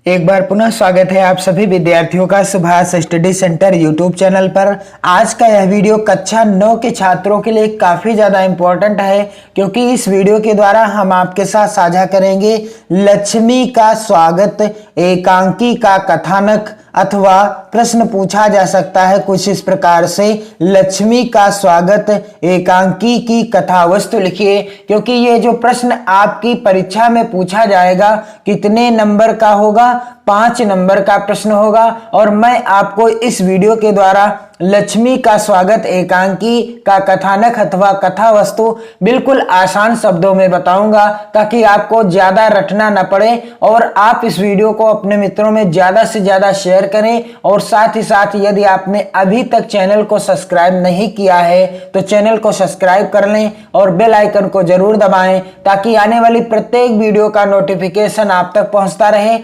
एक बार पुनः स्वागत है आप सभी विद्यार्थियों का Subhash study centre YouTube channel पर। आज का यह वीडियो कक्षा 9 के छात्रों के लिए काफ़ी ज़्यादा इम्पोर्टेंट है, क्योंकि इस वीडियो के द्वारा हम आपके साथ साझा करेंगे लक्ष्मी का स्वागत एकांकी का कथानक अथवा प्रश्न पूछा जा सकता है कुछ इस प्रकार से, लक्ष्मी का स्वागत एकांकी की कथा वस्तु लिखिए। क्योंकि ये जो प्रश्न आपकी परीक्षा में पूछा जाएगा कितने नंबर का होगा, 5 नंबर का प्रश्न होगा। और मैं आपको इस वीडियो के द्वारा लक्ष्मी का स्वागत एकांकी का कथानक अथवा कथा वस्तु बिल्कुल आसान शब्दों में बताऊंगा, ताकि आपको ज्यादा रटना न पड़े और आप इस वीडियो को अपने मित्रों में ज्यादा से ज्यादा शेयर करें। और साथ ही साथ यदि आपने अभी तक चैनल को सब्सक्राइब नहीं किया है तो चैनल को सब्सक्राइब कर लें और बेल आइकन को जरूर दबाएं, ताकि आने वाली प्रत्येक वीडियो का नोटिफिकेशन आप तक पहुंचता रहे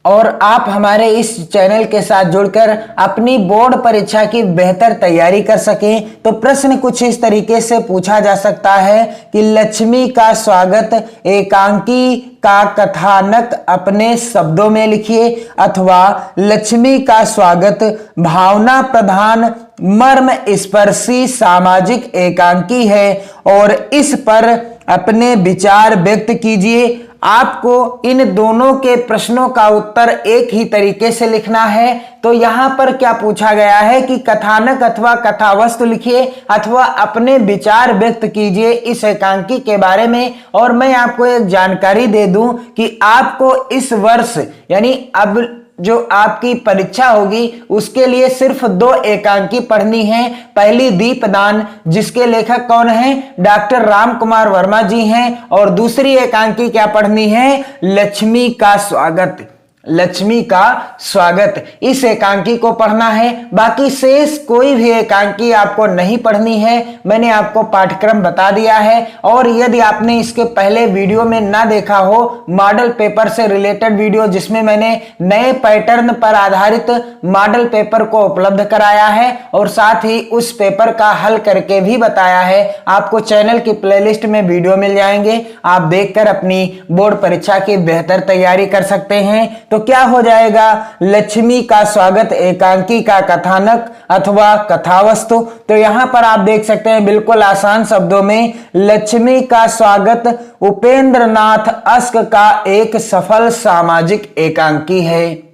और आप हमारे इस चैनल के साथ जुड़कर अपनी बोर्ड परीक्षा की बेहतर तैयारी कर सकें। तो प्रश्न कुछ इस तरीके से पूछा जा सकता है कि लक्ष्मी का स्वागत एकांकी का कथानक अपने शब्दों में लिखिए, अथवा लक्ष्मी का स्वागत भावना प्रधान मर्म स्पर्शी सामाजिक एकांकी है और इस पर अपने विचार व्यक्त कीजिए। आपको इन दोनों के प्रश्नों का उत्तर एक ही तरीके से लिखना है। तो यहां पर क्या पूछा गया है कि कथानक अथवा कथावस्तु लिखिए अथवा अपने विचार व्यक्त कीजिए इस एकांकी के बारे में। और मैं आपको एक जानकारी दे दूं कि आपको इस वर्ष यानी अब जो आपकी परीक्षा होगी उसके लिए सिर्फ 2 एकांकी पढ़नी है। पहली दीपदान, जिसके लेखक कौन है, डॉक्टर राम कुमार वर्मा जी हैं। और दूसरी एकांकी क्या पढ़नी है, लक्ष्मी का स्वागत। लक्ष्मी का स्वागत, इस एकांकी को पढ़ना है। बाकी शेष कोई भी एकांकी आपको नहीं पढ़नी है, मैंने आपको पाठ्यक्रम बता दिया है। और यदि आपने इसके पहले वीडियो में ना देखा हो मॉडल पेपर से रिलेटेड वीडियो, जिसमें मैंने नए पैटर्न पर आधारित मॉडल पेपर को उपलब्ध कराया है और साथ ही उस पेपर का हल करके भी बताया है, आपको चैनल की प्लेलिस्ट में वीडियो मिल जाएंगे। आप देखकर अपनी बोर्ड परीक्षा की बेहतर तैयारी कर सकते हैं। तो क्या हो जाएगा, लक्ष्मी का स्वागत एकांकी का कथानक अथवा कथावस्तु। तो यहां पर आप देख सकते हैं बिल्कुल आसान शब्दों में, लक्ष्मी का स्वागत उपेंद्रनाथ अस्क का एक सफल सामाजिक एकांकी है।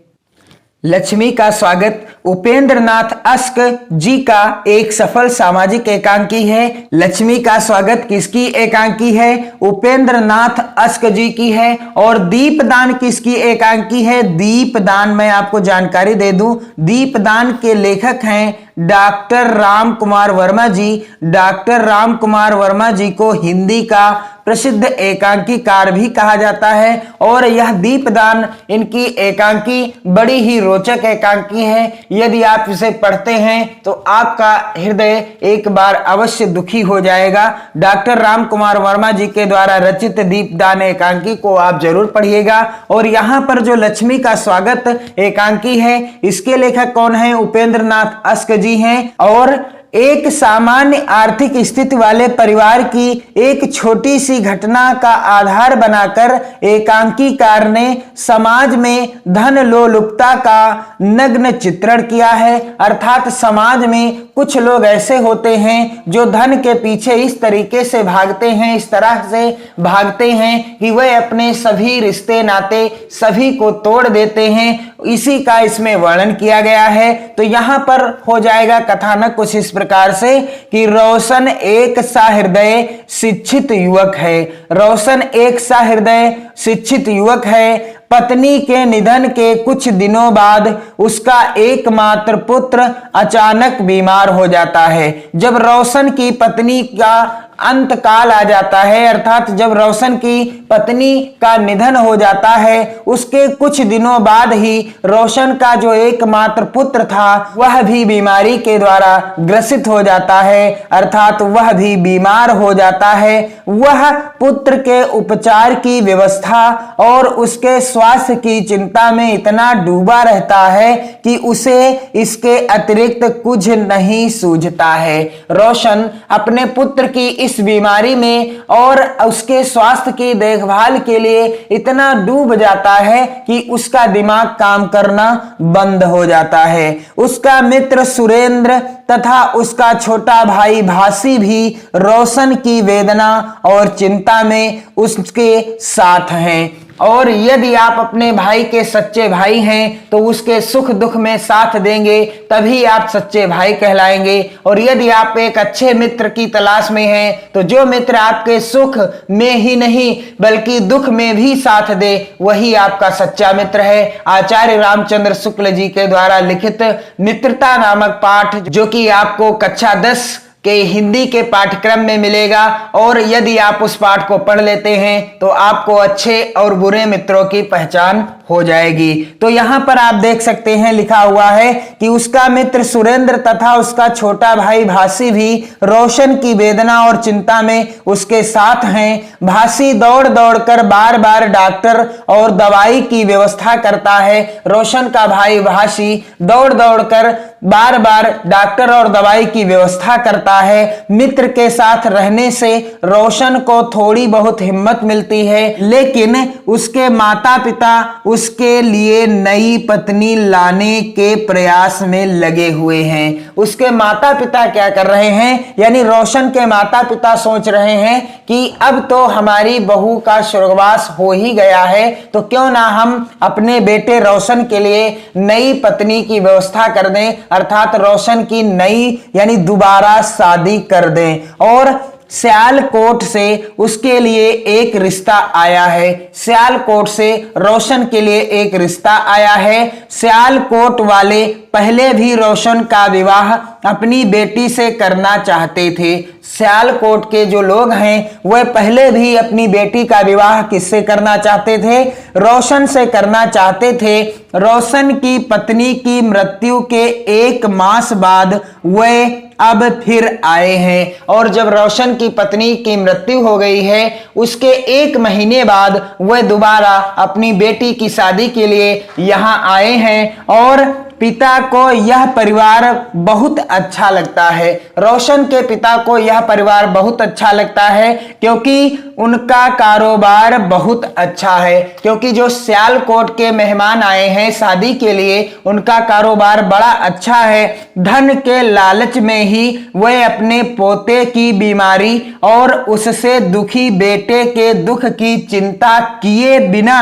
लक्ष्मी का स्वागत उपेंद्रनाथ अस्क जी का एक सफल सामाजिक एकांकी है। लक्ष्मी का स्वागत किसकी एकांकी है, उपेंद्रनाथ अस्क जी की है। और दीपदान किसकी एकांकी है, दीपदान मैं आपको जानकारी दे दूं, दीपदान के लेखक हैं डॉक्टर राम कुमार वर्मा जी। डॉक्टर राम कुमार वर्मा जी को हिंदी का प्रसिद्ध एकांकीकार भी कहा जाता है। और यह दीपदान इनकी एकांकी बड़ी ही रोचक एकांकी है। यदि आप इसे पढ़ते हैं तो आपका हृदय एक बार अवश्य दुखी हो जाएगा। डॉक्टर राम कुमार वर्मा जी के द्वारा रचित दीपदान एकांकी को आप जरूर पढ़िएगा। और यहाँ पर जो लक्ष्मी का स्वागत एकांकी है, इसके लेखक कौन है, उपेंद्रनाथ अस्क जी हैं। और एक सामान्य आर्थिक स्थिति वाले परिवार की एक छोटी सी घटना का आधार बनाकर एकांकीकार ने समाज में धन लोलुपता का नग्न चित्रण किया है। अर्थात समाज में कुछ लोग ऐसे होते हैं जो धन के पीछे इस तरीके से भागते हैं, इस तरह से भागते हैं कि वह अपने सभी रिश्ते नाते सभी को तोड़ देते हैं। इसी का इसमें वर्णन किया गया है। तो यहां पर हो जाएगा कथानक कुछ इस प्रकार से कि रोशन एक सहृदय शिक्षित युवक है। रोशन एक सहृदय शिक्षित युवक है। पत्नी के निधन के कुछ दिनों बाद उसका एकमात्र पुत्र अचानक बीमार हो जाता है। जब रोशन की पत्नी का अंत काल आ जाता है, अर्थात जब रोशन की पत्नी का निधन हो जाता है, उसके कुछ दिनों बाद ही रोशन का जो एकमात्र पुत्र था वह भी बीमारी के द्वारा ग्रसित हो जाता है, अर्थात वह भी बीमार हो जाता है। वह पुत्र के उपचार की व्यवस्था और उसके स्वास्थ्य की चिंता में इतना डूबा रहता है कि उसे इसके अतिरिक्त कुछ नहीं सूझता है। रोशन अपने पुत्र की इस बीमारी में और उसके स्वास्थ्य की देखभाल के लिए इतना डूब जाता है कि उसका दिमाग काम करना बंद हो जाता है। उसका मित्र सुरेंद्र तथा उसका छोटा भाई भासी भी रोशन की वेदना और चिंता में उसके साथ हैं। और यदि आप अपने भाई के सच्चे भाई हैं तो उसके सुख दुख में साथ देंगे, तभी आप सच्चे भाई कहलाएंगे। और यदि आप एक अच्छे मित्र की तलाश में हैं तो जो मित्र आपके सुख में ही नहीं बल्कि दुख में भी साथ दे, वही आपका सच्चा मित्र है। आचार्य रामचंद्र शुक्ल जी के द्वारा लिखित मित्रता नामक पाठ, जो कि आपको कक्षा 10 के हिंदी के पाठ्यक्रम में मिलेगा, और यदि आप उस पाठ को पढ़ लेते हैं तो आपको अच्छे और बुरे मित्रों की पहचान हो जाएगी। तो यहां पर आप देख सकते हैं लिखा हुआ है कि उसका मित्र सुरेंद्र तथा उसका छोटा भाई भासी भी रोशन की वेदना और चिंता में उसके साथ हैं। भासी दौड़ दौड़ कर बार बार डॉक्टर और दवाई की व्यवस्था करता है। रोशन का भाई भासी दौड़ दौड़ कर बार बार डॉक्टर और दवाई की व्यवस्था करता है। मित्र के साथ रहने से रोशन को थोड़ी बहुत हिम्मत मिलती है, लेकिन उसके माता पिता उसके लिए नई पत्नी लाने के प्रयास में लगे हुए हैं। उसके माता पिता क्या कर रहे हैं, यानी रोशन के माता पिता सोच रहे हैं कि अब तो हमारी बहू का स्वर्गवास हो ही गया है, तो क्यों ना हम अपने बेटे रोशन के लिए नई पत्नी की व्यवस्था कर दें, अर्थात रोशन की नई यानी दोबारा शादी कर दें। और सियालकोट से उसके लिए एक रिश्ता आया है। सियालकोट से रोशन के लिए एक रिश्ता आया है। सियालकोट वाले पहले भी रोशन का विवाह अपनी बेटी से करना चाहते थे। सियालकोट के जो लोग हैं वह पहले भी अपनी बेटी का विवाह किससे करना चाहते थे, रोशन से करना चाहते थे। रोशन की पत्नी की मृत्यु के 1 मास बाद वह अब फिर आए हैं, और जब रोशन की पत्नी की मृत्यु हो गई है उसके 1 महीने बाद वह दोबारा अपनी बेटी की शादी के लिए यहाँ आए हैं। और पिता को यह परिवार बहुत अच्छा लगता है। रोशन के पिता को यह परिवार बहुत अच्छा लगता है क्योंकि उनका कारोबार बहुत अच्छा है। क्योंकि जो सियालकोट के मेहमान आए हैं शादी के लिए, उनका कारोबार बड़ा अच्छा है। धन के लालच में ही वह अपने पोते की बीमारी और उससे दुखी बेटे के दुख की चिंता किए बिना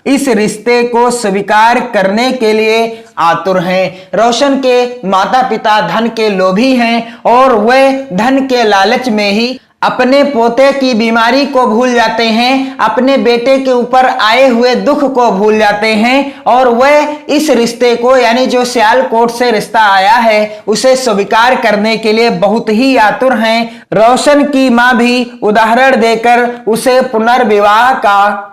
इस रिश्ते को स्वीकार करने के लिए आतुर हैं। रोशन के माता पिता धन के लोभी हैं और वे धन के लालच में ही अपने पोते की बीमारी को भूल जाते हैं, अपने बेटे के ऊपर आए हुए दुख को भूल जाते हैं, और वह इस रिश्ते को यानी जो सियालकोट से रिश्ता आया है उसे स्वीकार करने के लिए बहुत ही आतुर हैं। रोशन की मां भी उदाहरण देकर उसे पुनर्विवाह का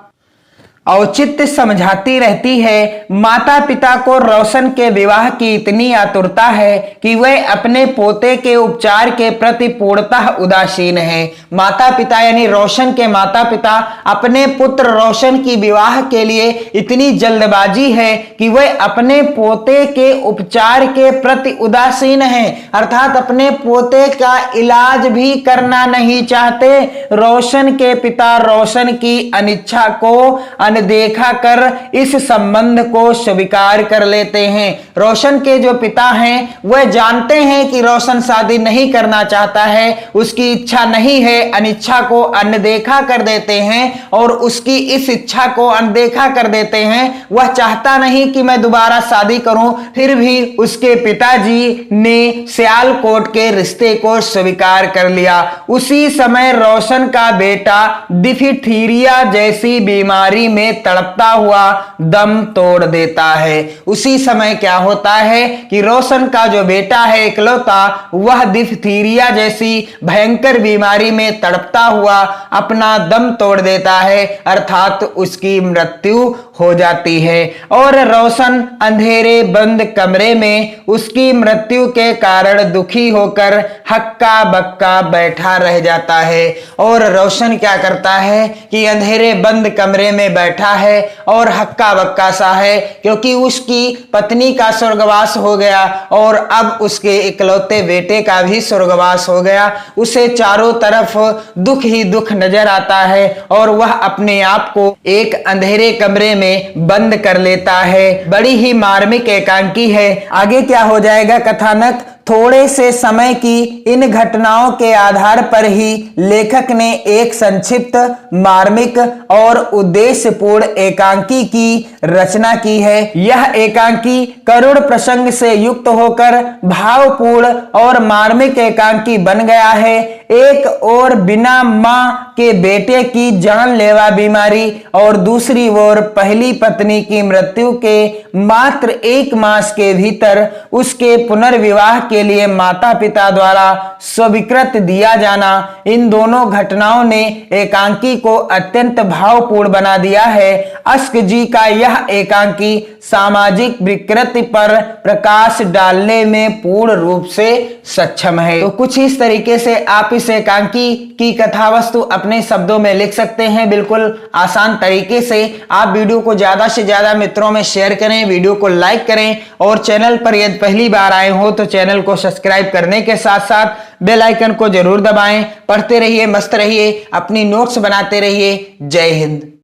औचित्य समझाती रहती है। माता पिता को रोशन के विवाह की इतनी आतुरता है कि वह अपने पोते के उपचार के प्रति पूर्णतः उदासीन है। माता पिता यानी रोशन के माता पिता अपने पुत्र रोशन की विवाह के लिए इतनी जल्दबाजी है कि वह अपने पोते के उपचार के प्रति उदासीन है, अर्थात अपने पोते का इलाज भी करना नहीं चाहते। रोशन के पिता रोशन की अनिच्छा को अनदेखा कर इस संबंध को स्वीकार कर लेते हैं। रोशन के जो पिता हैं वह जानते हैं कि रोशन शादी नहीं करना चाहता है, उसकी इच्छा नहीं है, अनिच्छा को अनदेखा कर देते हैं और उसकी इस इच्छा को अनदेखा कर देते हैं। वह चाहता नहीं कि मैं दोबारा शादी करूं, फिर भी उसके पिताजी ने सियालकोट के रिश्ते को स्वीकार कर लिया। उसी समय रोशन का बेटा डिफथीरिया जैसी बीमारी में तड़पता हुआ दम तोड़ देता है। उसी समय क्या होता है कि रोशन का जो बेटा है इकलौता, वह डिप्थीरिया जैसी भयंकर बीमारी में तड़पता हुआ अपना दम तोड़ देता है, अर्थात उसकी मृत्यु हो जाती है। और रोशन अंधेरे बंद कमरे में उसकी मृत्यु के कारण दुखी होकर हक्का बक्का बैठा रह जाता है। और रोशन क्या करता है कि अंधेरे बंद कमरे में बैठा है और हक्का बक्का सा है, क्योंकि उसकी पत्नी का स्वर्गवास हो गया और अब उसके इकलौते बेटे का भी स्वर्गवास हो गया। उसे चारों तरफ दुख ही दुख नजर आता है और वह अपने आप को एक अंधेरे कमरे में बंद कर लेता है। बड़ी ही मार्मिक एकांकी है। आगे क्या हो जाएगा कथानक, थोड़े से समय की इन घटनाओं के आधार पर ही लेखक ने एक संक्षिप्त, मार्मिक और उद्देश्यपूर्ण एकांकी की रचना की है। यह एकांकी करुण प्रसंग से युक्त होकर भावपूर्ण और मार्मिक एकांकी बन गया है। एक और बिना मां के बेटे की जानलेवा बीमारी और दूसरी ओर पहली पत्नी की मृत्यु के मात्र 1 मास के भीतर उसके पुनर्विवाह के लिए माता पिता द्वारा स्वीकृत दिया जाना, इन दोनों घटनाओं ने एकांकी को अत्यंत भावपूर्ण बना दिया है। अस्क जी का यह एकांकी सामाजिक विकृति पर प्रकाश डालने में पूर्ण रूप से सक्षम है। तो कुछ इस तरीके से आप इस एकांकी की कथा वस्तु अपने शब्दों में लिख सकते हैं, बिल्कुल आसान तरीके से। आप वीडियो को ज्यादा से ज्यादा मित्रों में शेयर करें, वीडियो को लाइक करें और चैनल पर यदि पहली बार आए हो तो चैनल को सब्सक्राइब करने के साथ साथ बेल आइकन को जरूर दबाएं। पढ़ते रहिए, मस्त रहिए, अपनी नोट्स बनाते रहिए। जय हिंद।